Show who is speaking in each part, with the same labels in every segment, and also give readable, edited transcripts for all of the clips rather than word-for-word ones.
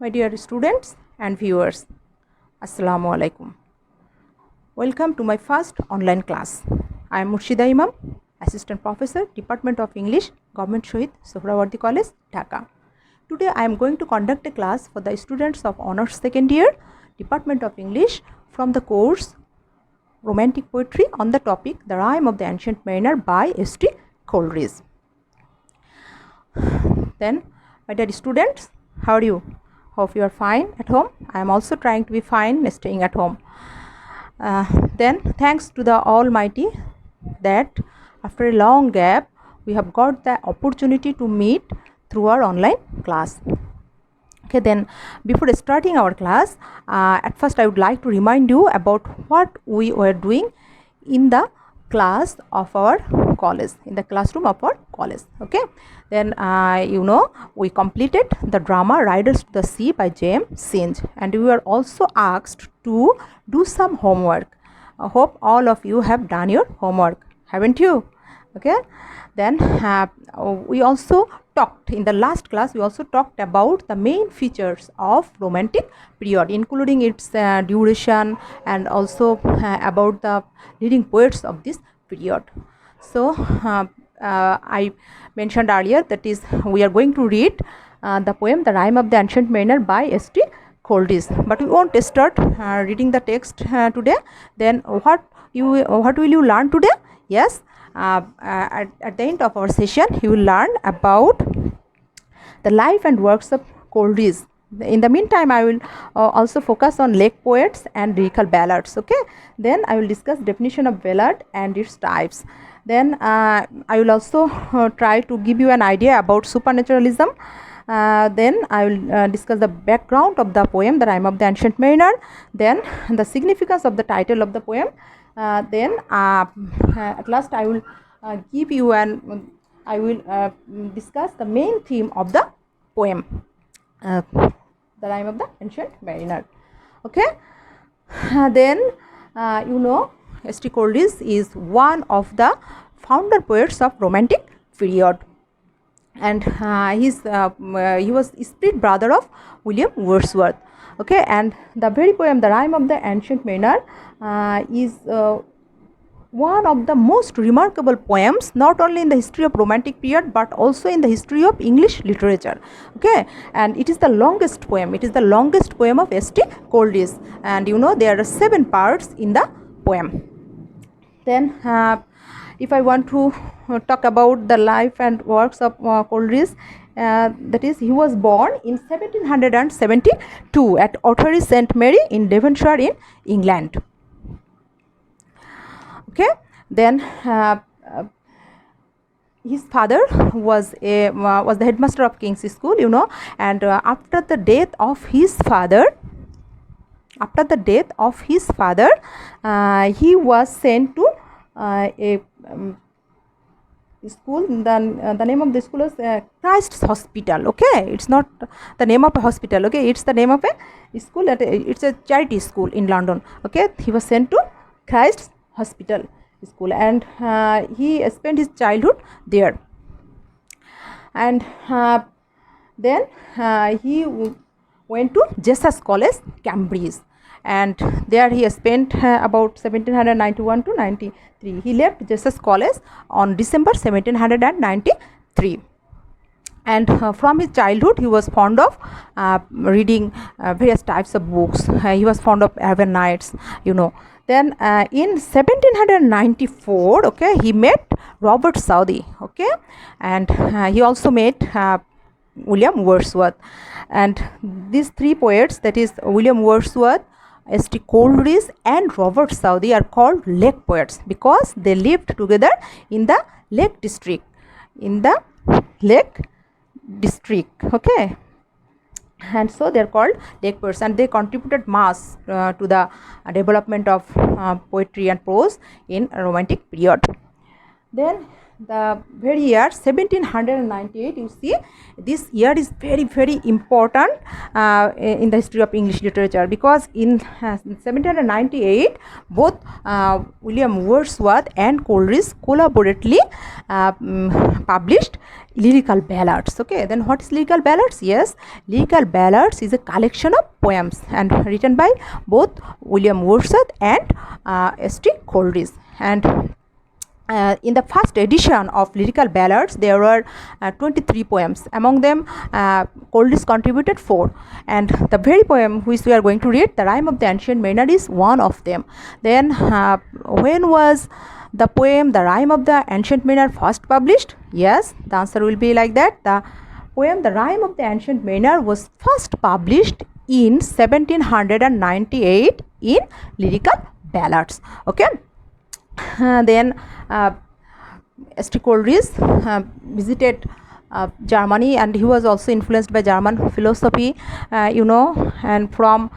Speaker 1: My dear students and viewers, Assalamu alaikum. Welcome to my first online class. I am Murshida Imam, Assistant Professor, Department of English, Govt Shahid, Suhrawardy College, Dhaka. Today I am going to conduct a class for the students of Honours Second Year, Department of English, from the course Romantic Poetry on the topic The Rime of the Ancient Mariner by S.T Coleridge. Then, my dear students, how are you? Hope you are fine at home. I am also trying to be fine staying at home. Then, thanks to the Almighty that after a long gap, we have got the opportunity to meet through our online class. Okay, then before starting our class, at first I would like to remind you about what we were doing in the class of our college, in the classroom of our college. Okay, then we completed the drama Riders to the Sea by J.M. Singe, and we were also asked to do some homework. I hope all of you have done your homework, haven't you? Okay, then we also talked in the last class, we also talked about the main features of romantic period, including its duration, and also about the leading poets of this period. So I mentioned earlier, that is, we are going to read the poem The Rime of the Ancient Mariner by S.T Coleridge, but we won't start reading the text today. Then what will you learn today? Yes, at the end of our session you will learn about the life and works of Coleridge. In the meantime, I will also focus on lake poets and lyrical ballads. Okay, then I will discuss definition of ballad and its types. Then I will also try to give you an idea about supernaturalism. Then I will discuss the background of the poem The Rime of the Ancient Mariner, then the significance of the title of the poem. Then at last I will give you I will discuss the main theme of the poem, The Rime of the Ancient Mariner. Okay, then S.T Coleridge is one of the founder poets of Romantic period, and he was split brother of William Wordsworth. Okay, and the very poem The Rime of the Ancient Mariner is one of the most remarkable poems, not only in the history of Romantic period but also in the history of English literature. Okay, and it is the longest poem. It is the longest poem of S.T Coleridge, and there are 7 parts in the poem. Then if I want to talk about the life and works of Coleridge, that is, he was born in 1772 at Ottery St Mary in Devonshire in England. Okay, then his father was the headmaster of King's School, and after the death of his father, he was sent to a school. The name of the school is Christ's Hospital. Okay, it's not the name of a hospital. Okay, it's the name of a school. It's a charity school in London. Okay, he was sent to Christ's Hospital school, and he spent his childhood there. And then he went to Jesus College, Cambridge, and there he spent about 1791 to 93. He left Jesus College on December 1793. And from his childhood he was fond of reading various types of books. He was fond of Arabian Nights, Then in 1794, okay, he met Robert Southey, okay, and he also met William Wordsworth. And these 3 poets, that is William Wordsworth, S.T Coleridge and Robert Southey, are called lake poets because they lived together in the Lake District. Okay, and so they are called lake poets, and they contributed much to the development of poetry and prose in a Romantic period. Then the very year 1798, you see this year is very, very important in the history of English literature, because in 1798 both William Wordsworth and Coleridge collaboratively published lyrical ballads. Okay, then what is lyrical ballads? Yes, lyrical ballads is a collection of poems and written by both William Wordsworth and S.T Coleridge. And in the first edition of lyrical ballads, there were 23 poems. Among them, Coleridge contributed 4. And the very poem which we are going to read, The Rime of the Ancient Mariner, is one of them. Then, when was the poem The Rime of the Ancient Mariner first published? Yes, the answer will be like that. The poem The Rime of the Ancient Mariner was first published in 1798 in lyrical ballads. Okay. Then S.T Coleridge visited Germany, and he was also influenced by German philosophy, and from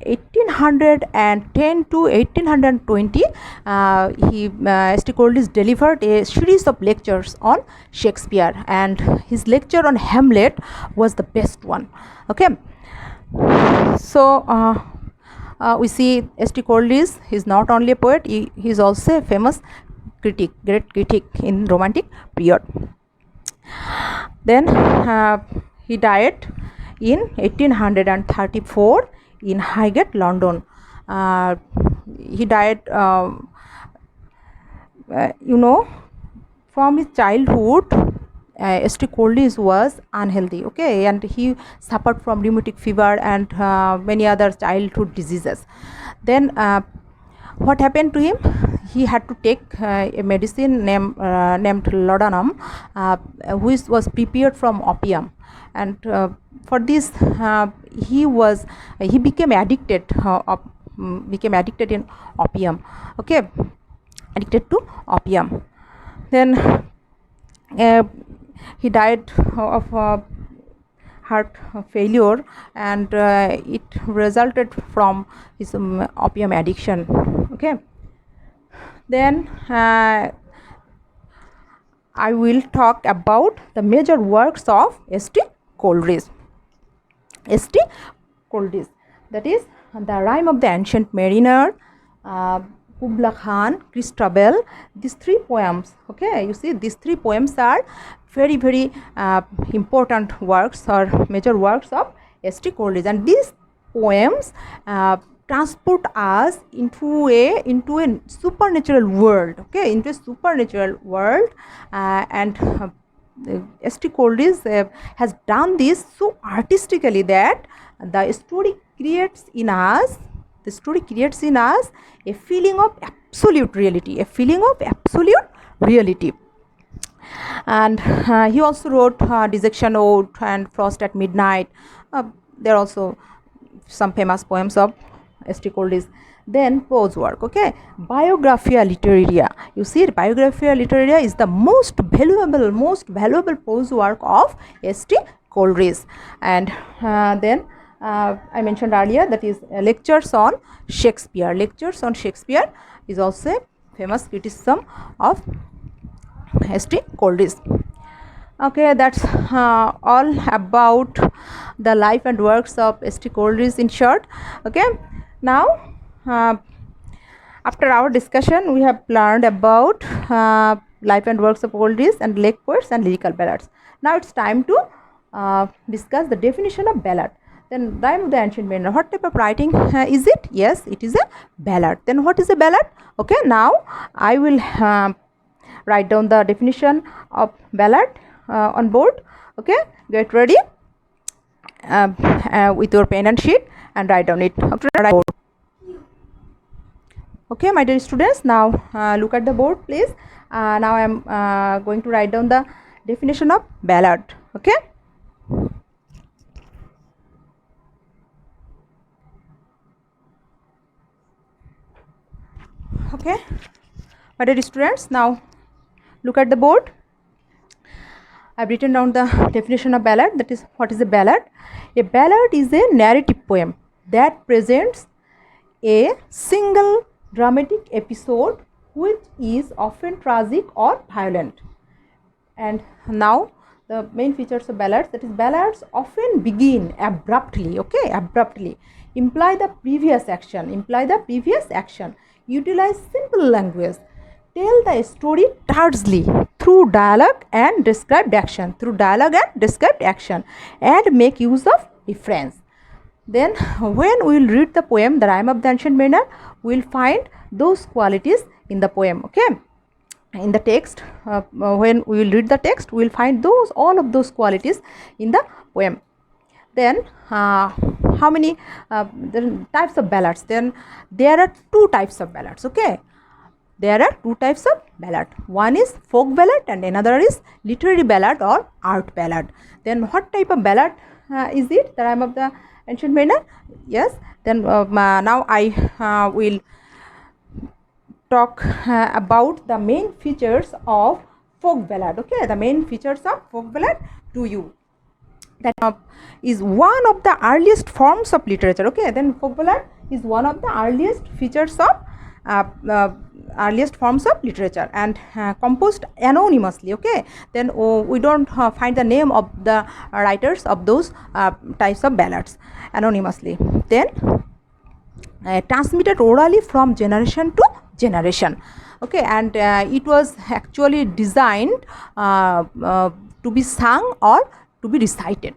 Speaker 1: 1810 to 1820 S.T Coleridge delivered a series of lectures on Shakespeare, and his lecture on Hamlet was the best one. Okay, so we see S.T Coleridge is not only a poet, he is also a famous critic, great critic in Romantic period. Then he died in 1834 in Highgate, London. He died, from his childhood. S.T Coleridge was unhealthy, okay, and he suffered from rheumatic fever and many other childhood diseases. Then what happened to him? He had to take a medicine named laudanum, which was prepared from opium, and for this he became addicted in opium. Okay, addicted to opium. Then he died of heart failure, and it resulted from his opium addiction. Okay, then I will talk about the major works of S.T Coleridge. S.T Coleridge, that is The Rime of the Ancient Mariner, Kubla Khan, Christabel, these 3 poems. Okay, you see, these 3 poems are very, very important works or major works of S.T Coleridge, and these poems transport us into a supernatural world. Okay, into a supernatural world, and S.T Coleridge has done this so artistically that the story creates in us a feeling of absolute reality, And he also wrote Dissection Ode and Frost at Midnight. There are also some famous poems of S.T Coleridge. Then prose work. Okay, Biographia Literaria. You see, Biographia Literaria is the most valuable prose work of S.T Coleridge. And then I mentioned earlier, that is Lectures on Shakespeare. Lectures on Shakespeare is also a famous criticism of S.T Coleridge. Okay, that's all about the life and works of S.T Coleridge in short. Okay, now after our discussion, we have learned about life and works of Coleridge and lake poets and lyrical ballads. Now it's time to discuss the definition of ballad. Then Rime of the Ancient Mariner, what type of writing is it? Yes, it is a ballad. Then what is a ballad? Okay, now I will write down the definition of ballad on board. Okay, get ready with your pen and sheet and write down it. Okay, my dear students, now look at the board, please. Now I am going to write down the definition of ballad. Okay. Okay, my dear students, now look at the board. I have written down the definition of ballad. That is, what is a ballad? A ballad is a narrative poem that presents a single dramatic episode which is often tragic or violent. And now the main features of ballads, that is ballads often begin abruptly, okay, abruptly, imply the previous action, utilize simple language, tell the story tersely through dialogue and described action, and make use of reference. Then when we will read the poem The Rime of the Ancient Mariner, we will find those qualities in the poem, okay. In the text, when we will read the text, we will find all of those qualities in the poem. Then how many types of ballads? Then there are two types of ballads, okay. There are two types of ballad. One is folk ballad and another is literary ballad or art ballad. Then what type of ballad is it? The Rime of the Ancient Mariner? Yes. Then now I will talk about the main features of folk ballad, okay. The main features of folk ballad to you. That is one of the earliest forms of literature, okay. Then folk ballad is one of the earliest features of earliest forms of literature, and composed anonymously, okay. Then we don't find the name of the writers of those types of ballads anonymously. Then transmitted orally from generation to generation, okay. And it was actually designed to be sung or to be recited,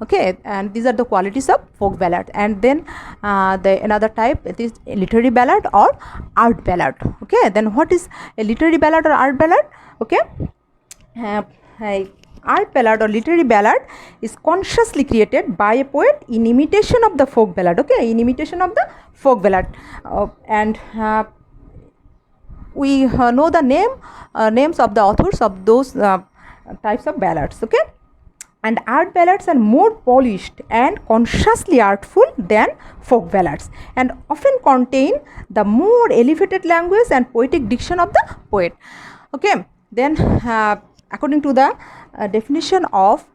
Speaker 1: okay. And these are the qualities of folk ballad. And then the another type, it is literary ballad or art ballad, okay. Then what is a literary ballad or art ballad? Okay, art ballad or literary ballad is consciously created by a poet in imitation of the folk ballad, okay, in imitation of the folk ballad. And we know the names of the authors of those types of ballads, okay. And art ballads are more polished and consciously artful than folk ballads, and often contain the more elevated language and poetic diction of the poet, okay. Then according to the definition of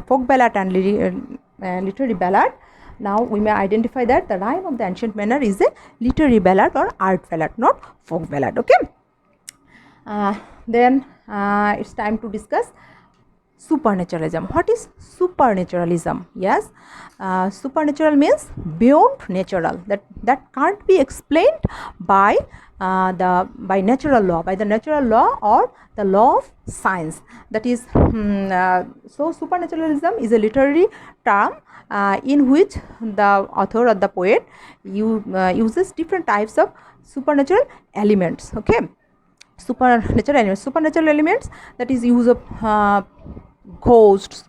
Speaker 1: folk ballad and literary ballad, now we may identify that the Rime of the Ancient Mariner is a literary ballad or art ballad, not folk ballad, okay. Then it's time to discuss supernaturalism. What is supernaturalism? Yes, supernatural means beyond natural, that can't be explained by by natural law, or the law of science. That is, so supernaturalism is a literary term in which the author or the poet uses different types of supernatural elements, okay. Supernatural elements, that is use of ghosts,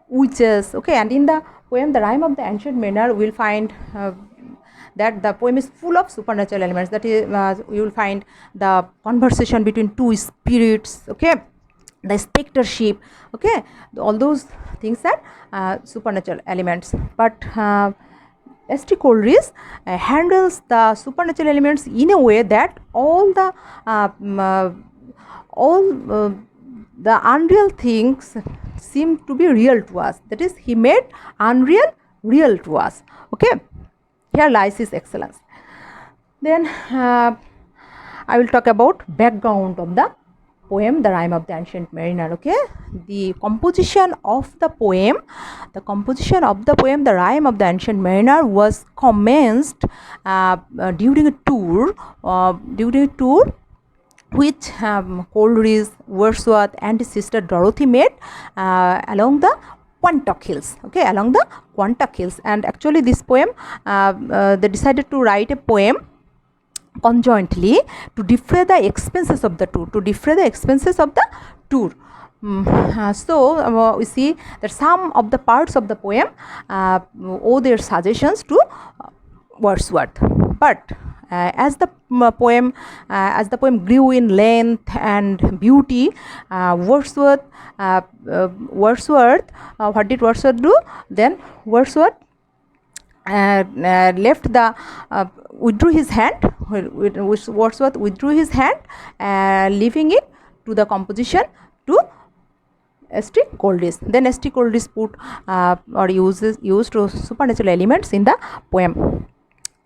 Speaker 1: witches, okay. And in the poem The Rime of the Ancient Mariner, we will find that the poem is full of supernatural elements. That is, you will find the conversation between two spirits, okay, the spectreship, okay, all those things are supernatural elements. But S.T Coleridge handles the supernatural elements in a way that all the unreal things seem to be real to us. That is, he made unreal real to us, okay. Here lies his excellence. Then I will talk about background of the poem The Rime of the Ancient Mariner, okay. The composition of the poem The Rime of the Ancient Mariner was commenced during a tour which Coleridge, Wordsworth and his sister Dorothy made along the Quantock Hills, okay, along the Quantock Hills. And actually this poem, they decided to write a poem conjointly to defray the expenses of the tour, so we see that some of the parts of the poem owe their suggestions to Wordsworth, but as the poem grew in length and beauty, Wordsworth what did Wordsworth do? Then Wordsworth withdrew his hand. Wordsworth withdrew his hand, leaving it to the composition to S.T Coleridge. Then S.T Coleridge put or used supernatural elements in the poem.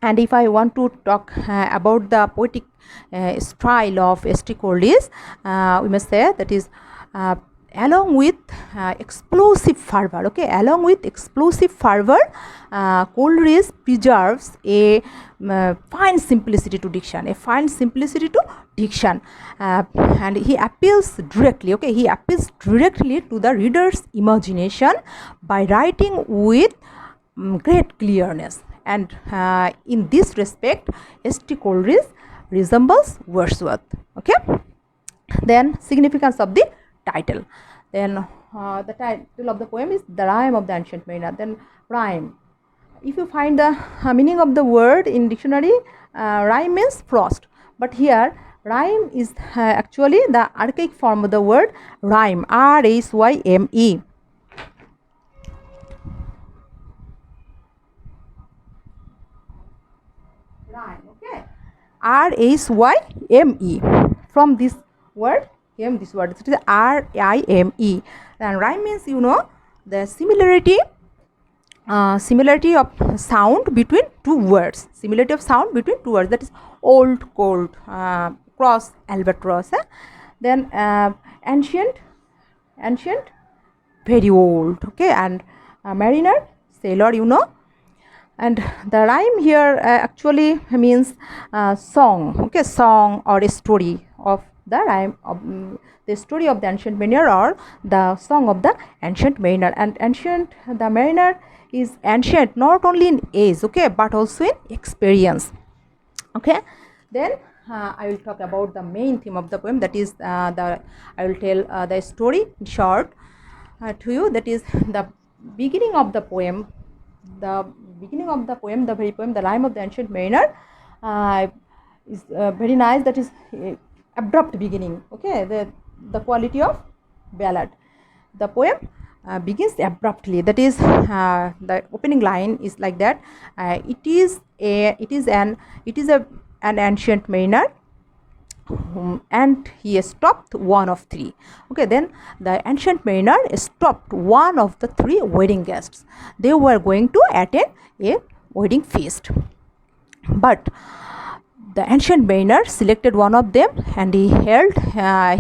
Speaker 1: And if I want to talk about the poetic style of S.T Coleridge, we must say that is along with explosive fervor, okay, along with explosive fervor, Coleridge preserves a fine simplicity to diction, and he appeals directly, okay, he appeals directly to the reader's imagination by writing with great clearness. And in this respect, S.T Coleridge resembles Wordsworth, okay. Then significance of the title. Then the title of the poem is The Rime of the Ancient Mariner. Then rhyme. If you find the meaning of the word in dictionary, rhyme means frost. But here rhyme is actually the archaic form of the word rhyme, R-H-Y-M-E. Rhyme, okay. R-H-Y-M-E. From this word came this word. It is R-I-M-E. And rhyme means, you know, the similarity of sound between two words. Similarity of sound between two words. That is old, cold, cross, albatross. Then ancient, very old. Okay, and mariner, sailor, you know. And the rhyme here actually means song, okay, song or a story of the rhyme of the story of the ancient mariner, or the song of the ancient mariner. And the mariner is ancient not only in age, okay, but also in experience, okay. Then I will talk about the main theme of the poem, that is I will tell the story in short to you. That is the beginning of the poem. The very poem, The Rime of the Ancient Mariner, is very nice. That is abrupt beginning, okay, the quality of ballad. The poem begins abruptly. That is the opening line is like that. It is an ancient mariner, and he stopped one of three. Okay, then the ancient mariner stopped one of the three wedding guests. They were going to attend a wedding feast, but the ancient mariner selected one of them, and he held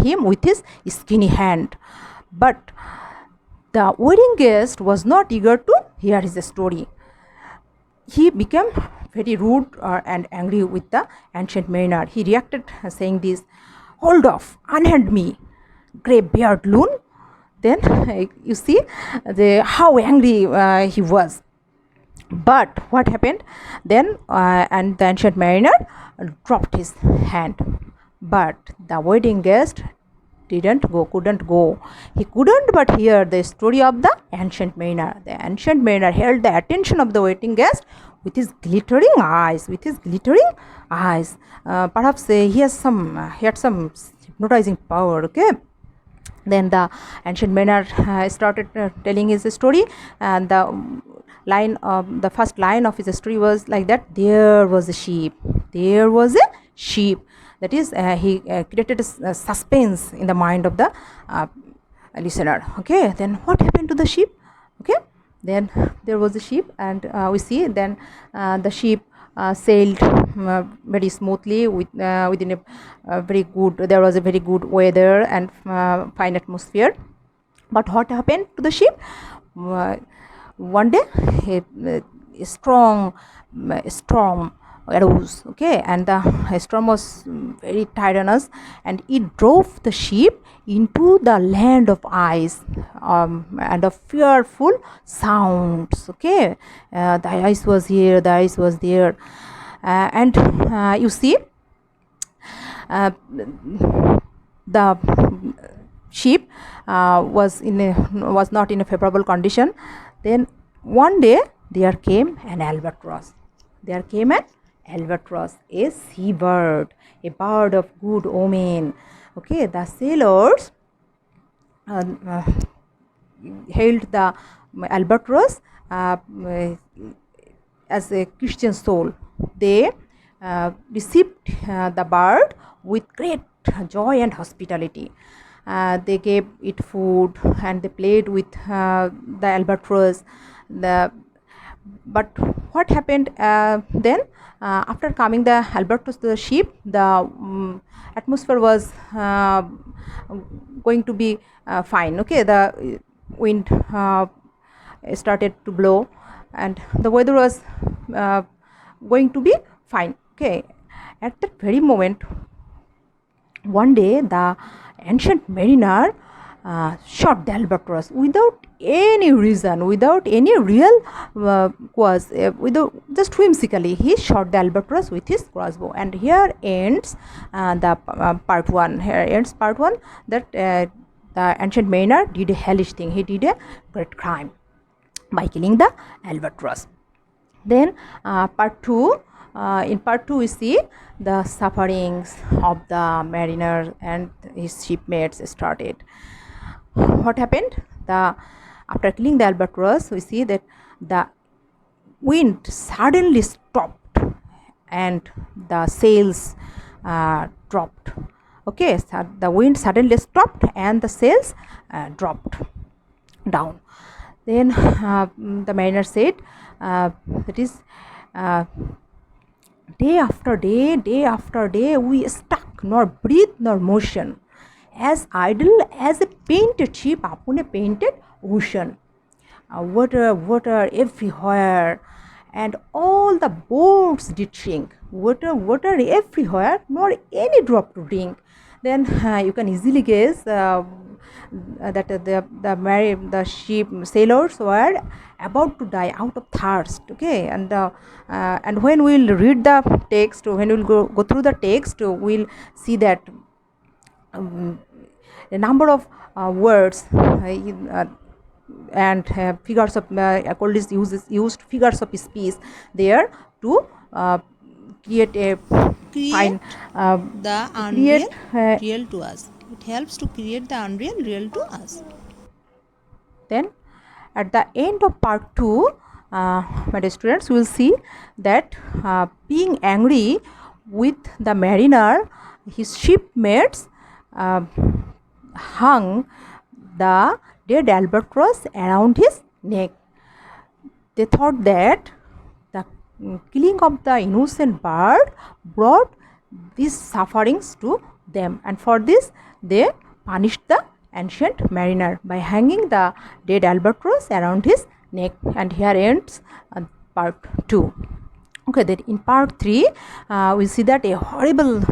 Speaker 1: him with his skinny hand. But the wedding guest was not eager to hear his story. He became very rude and angry with the ancient mariner. He reacted saying this: "Hold off, unhand me, grey beard loon." Then you see how angry he was. But what happened then? And the ancient mariner dropped his hand. But the wedding guest couldn't go. He couldn't but hear the story of the ancient mariner. The ancient mariner held the attention of the wedding guest with his glittering eyes. Perhaps he had some hypnotizing power, okay. Then the ancient mariner started telling his story, and the first line of his story was like that: there was a sheep. That is, he created a suspense in the mind of the listener. Okay, then what happened to the sheep? Okay, then there was a sheep, and we see then the sheep sailed very smoothly within a very good. There was a very good weather and fine atmosphere. But what happened to the sheep? One day a strong storm arose, okay, and the storm was very tyrannous, and it drove the sheep into the land of ice and of fearful sounds, okay. The ice was here, the ice was there, and you see the sheep was not in a favorable condition. Then one day there came an albatross. A seabird, a bird of good omen. Okay, the sailors hailed the albatross as a Christian soul. They received the bird with great joy and hospitality. They gave it food, and they played with the albatross. But what happened then? After coming the Albatross to the ship, the atmosphere was going to be fine. Okay, the wind started to blow, and the weather was going to be fine. Okay, at that very moment, one day the ancient mariner shot the albatross without any reason, without any real cause, without, just whimsically he shot the albatross with his crossbow. And here ends the part 1. Here ends part 1, that the ancient mariner did a hellish thing. He did a great crime by killing the albatross. Then part 2, in part 2 we see the sufferings of the mariner and his shipmates started. What happened? After killing the albatross, we see that the wind suddenly stopped and the sails dropped. Okay, so the wind suddenly stopped and the sails dropped down. Then the mariner said, that is, day after day, we stuck, nor breathe nor motion, as idle as a painted ship upon a painted ocean. Water everywhere, and all the boats did shrink. Water everywhere, nor any drop to drink. Then you can easily guess that the ship sailors were about to die out of thirst. Okay, and when we'll read the text, when we'll go through the text, we'll see that a number of words and figures of Coleridge used figures of speech there to create a fine
Speaker 2: the unreal real to us. It helps to create the unreal real to us.
Speaker 1: Then at the end of part 2, my dear students, will see that being angry with the mariner, his shipmates hung the dead albatross around his neck. They thought that the killing of the innocent bird brought these sufferings to them, and for this they punished the ancient mariner by hanging the dead albatross around his neck. And here ends part 2. Okay, then in part 3 we see that a horrible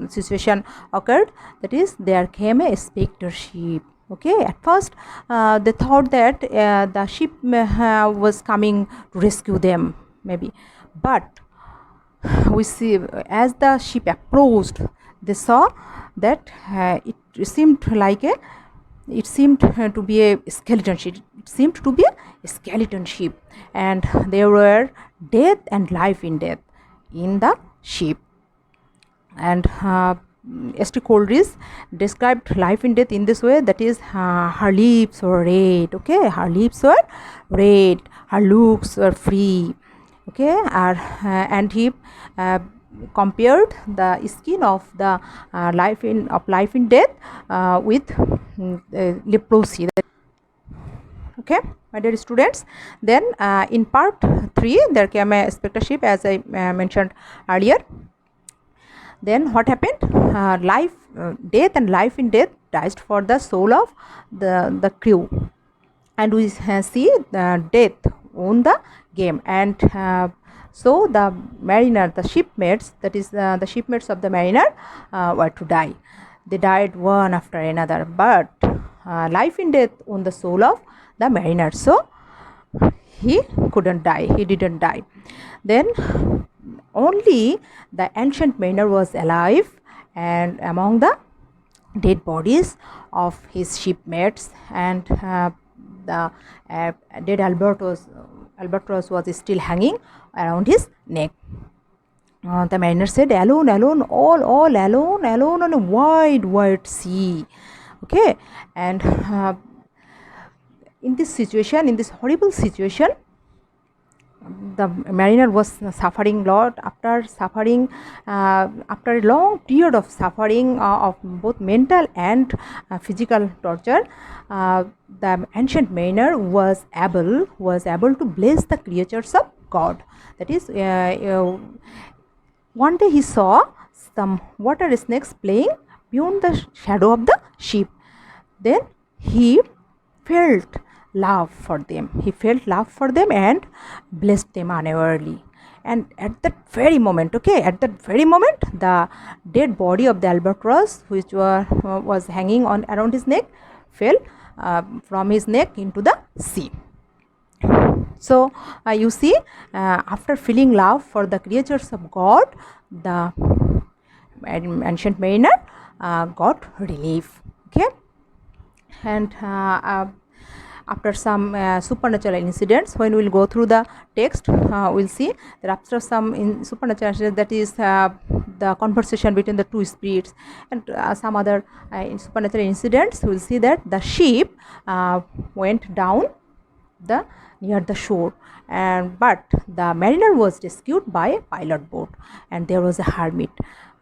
Speaker 1: situation occurred, that is, there came a spectre ship. Okay, at first they thought that the ship was coming to rescue them, maybe, but we see as the ship approached, they saw that it seemed to be a skeleton ship. It seemed to be a skeleton ship, and there were death and life in death in the ship. And S.T Coleridge described life in death in this way, that is, her lips were red. Okay, her lips were red, her looks were free. Okay, and he compared the skin of the life in death with leprosy. Okay, my dear students, then in part 3 there came a spectre ship, as I mentioned earlier. Then what happened? Death and life in death died for the soul of the crew, and we see death won the game. And so the mariner, the shipmates, that is the shipmates of the mariner, were to die. They died one after another, but life in death won the soul of the mariner, so he couldn't die, he didn't die. Then only the ancient mariner was alive, and among the dead bodies of his shipmates, and the dead albatross was still hanging around his neck. The mariner said, alone, all alone on a wide sea. Okay, and in this situation, in this horrible situation, the mariner was suffering lot. After suffering, after a long period of suffering of both mental and physical torture, the ancient mariner was able to bless the creatures of God. That is, one day he saw some water snakes playing beyond the shadow of the ship. Then he felt love for them. And blessed them unawarely. And at that very moment, the dead body of the albatross, which was hanging on around his neck, fell from his neck into the sea. So you see, after feeling love for the creatures of God, the ancient mariner got relief. Okay, and after some supernatural incidents, when we will go through the text, we will see that after some supernatural incidents, that is the conversation between the two spirits, and some other supernatural incidents, we will see that the ship went down near the shore, but the mariner was rescued by a pilot boat, and there was a hermit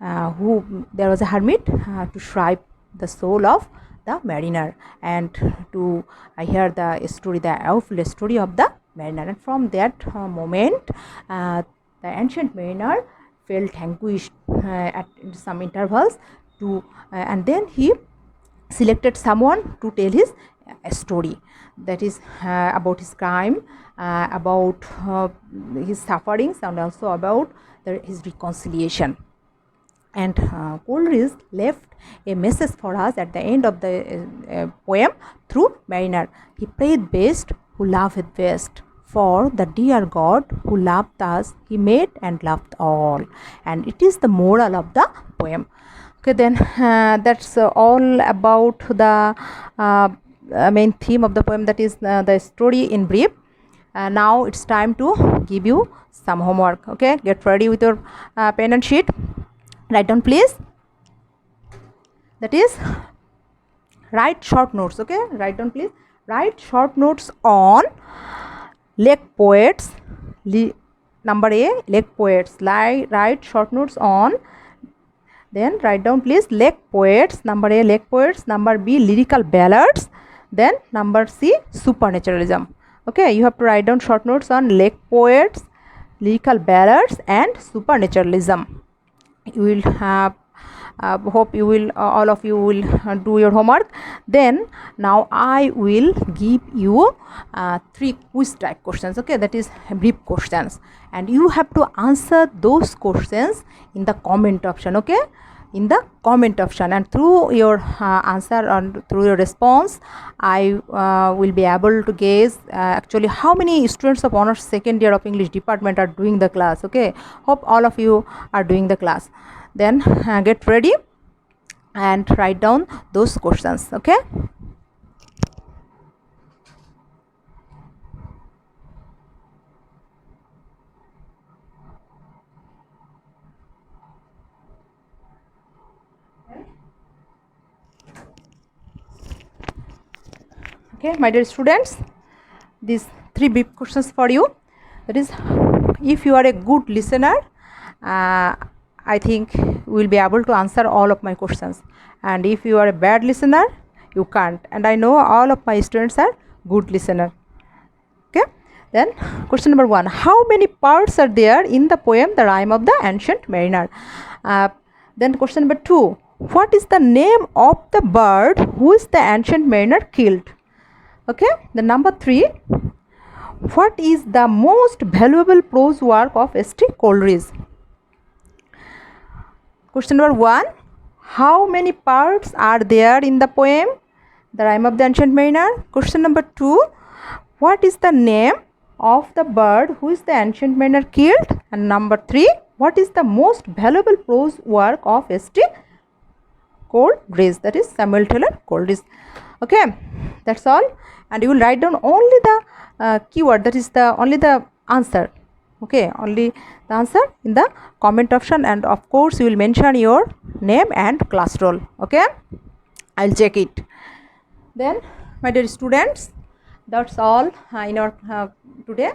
Speaker 1: to shrive the soul of the mariner, and to hear the story, the awful story of the mariner. And from that moment, the ancient mariner felt anguished at some intervals, and then he selected someone to tell his story, that is about his crime, about his sufferings, and also about his reconciliation. And Coleridge left a message for us at the end of the poem through mariner. He prayed best who loveth best, for the dear God who loved us, he made and loved all. And it is the moral of the poem. Okay, then that's all about the main theme of the poem, that is the story in brief. Now it's time to give you some homework. Okay, get ready with your pen and sheet. Write down, please. That is, write short notes. Okay, write down, please. Write short notes on lake poets. Number A, lake poets. Write short notes on. Then write down, please, lake poets. Number A, lake poets. Number B, lyrical ballads. Then number C, supernaturalism. Okay, you have to write down short notes on lake poets, lyrical ballads, and supernaturalism. You will have hope you will all of you will do your homework. Then now I will give you 3 quiz type questions. Okay, that is brief questions, and you have to answer those questions in the comment option. Okay, in the comment option, and through your answer and through your response, I will be able to guess actually how many students of honors second year of English department are doing the class. Okay, hope all of you are doing the class. Then get ready and write down those questions. Okay, okay, my dear students, these 3 brief questions for you. That is, if you are a good listener, I think you will be able to answer all of my questions, and if you are a bad listener, you can't. And I know all of my students are good listener. Okay, then question number 1, how many parts are there in the poem The Rime of the Ancient Mariner? Then question number 2, what is the name of the bird who is the ancient mariner killed? Okay, the number 3, what is the most valuable prose work of S.T Coleridge? Question number 1, how many parts are there in the poem The Rime of the Ancient Mariner? Question number 2, what is the name of the bird who is the ancient mariner killed? And number 3, what is the most valuable prose work of S.T Coleridge? That is Samuel Taylor Coleridge. Okay, that's all, and you will write down only the keyword, that is only the answer. Okay, only the answer in the comment option, and of course you will mention your name and class roll. Okay, I'll check it. Then my dear students, that's all in our today,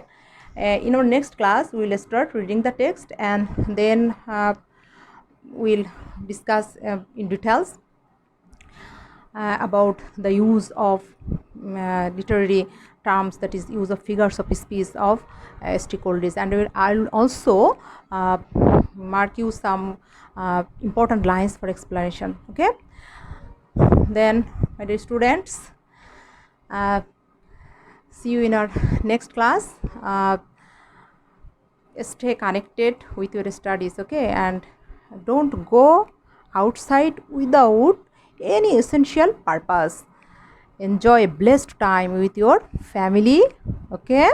Speaker 1: In our next class we will start reading the text, and then we'll discuss in details about the use of literary terms, that is use of figures of speech of S.T Coleridge, and I'll also mark you some important lines for explanation. Okay, then my dear students, see you in our next class. Stay connected with your studies, okay, and don't go outside without any essential purpose. Enjoy a blessed time with your family, okay.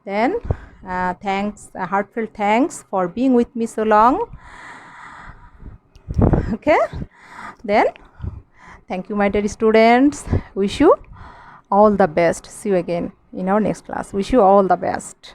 Speaker 1: Then thanks, heartfelt thanks for being with me so long, okay. Then thank you, my dear students. Wish you all the best. See you again in our next class. Wish you all the best.